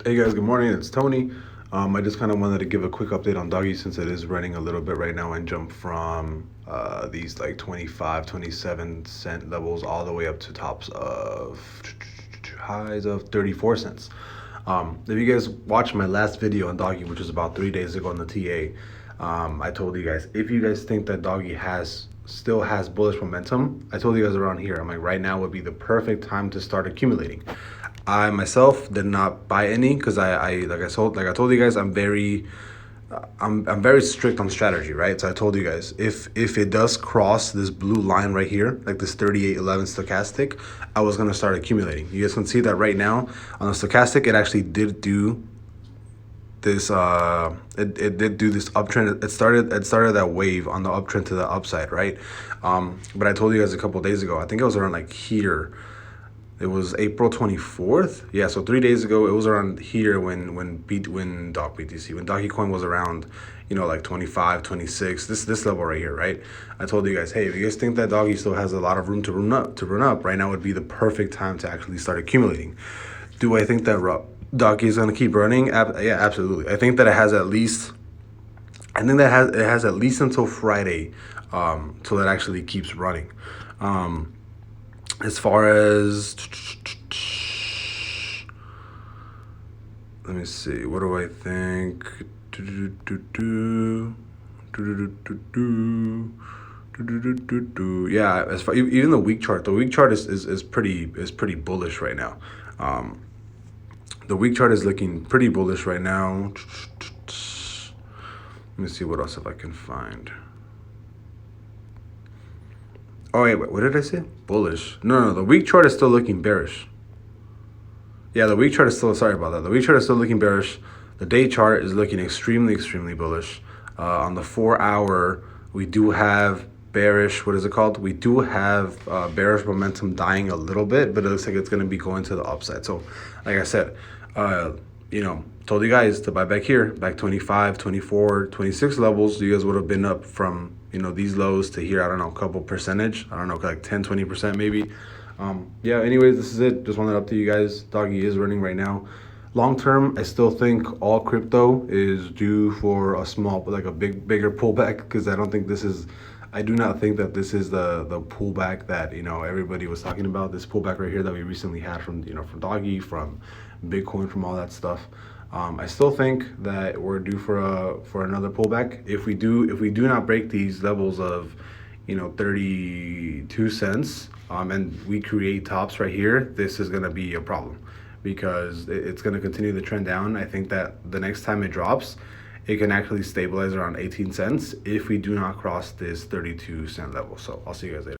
Hey guys, good morning. It's Tony. I just kind of wanted to give a quick update on Doggy since it is running a little bit right now and jump from these like 25, 27 cent levels all the way up to tops of highs of 34 cents. If you guys watched my last video on Doggy, which was about 3 days ago on the TA, I told you guys if you guys think that Doggy still has bullish momentum, I told you guys around here, I'm like right now would be the perfect time to start accumulating. I myself did not buy any because I like I told you guys I'm very strict on strategy, right? So I told you guys if it does cross this blue line right here, like this 3811 stochastic, I was gonna start accumulating. You guys can see that right now on the stochastic, it actually did do this it did do this uptrend. It started that wave on the uptrend to the upside, right? But I told you guys a couple days ago, I think it was around like here. It was April 24th. Yeah, so 3 days ago, it was around here when Dogecoin was around, like 25, 26, this level right here, right? I told you guys, hey, if you guys think that Doggy still has a lot of room to run up, right now would be the perfect time to actually start accumulating. Do I think that Doggy is gonna keep running? Yeah, absolutely. I think that it has at least until Friday, till it actually keeps running. As far as, let me see, what do I think? Yeah, as far even the week chart, is pretty bullish right now. The week chart is looking pretty bullish right now. Let me see what else if I can find. Oh wait, what did I say? Bullish. No, the week chart is still looking bearish. Yeah, the week chart is still, sorry about that. The week chart is still looking bearish. The day chart is looking extremely bullish. On the 4 hour, we do have bearish, what is it called? We do have bearish momentum dying a little bit, but it looks like it's going to be going to the upside. So, like I said, told you guys to buy back here, back 25, 24, 26 levels. You guys would have been up from, these lows to here, I don't know, a couple percentage. I don't know, like 10, 20% maybe. Yeah, anyways, this is it. Just wanted to update you guys. Doggy is running right now. Long term, I still think all crypto is due for a small, like a bigger pullback, because I do not think that this is the pullback that everybody was talking about. This pullback right here that we recently had from from Doggy, from Bitcoin, from all that stuff. I still think that we're due for another pullback. If we do not break these levels of 32 cents, and we create tops right here, this is going to be a problem because it's going to continue the trend down. I think that the next time it drops, it can actually stabilize around 18 cents if we do not cross this 32 cent level. So I'll see you guys later.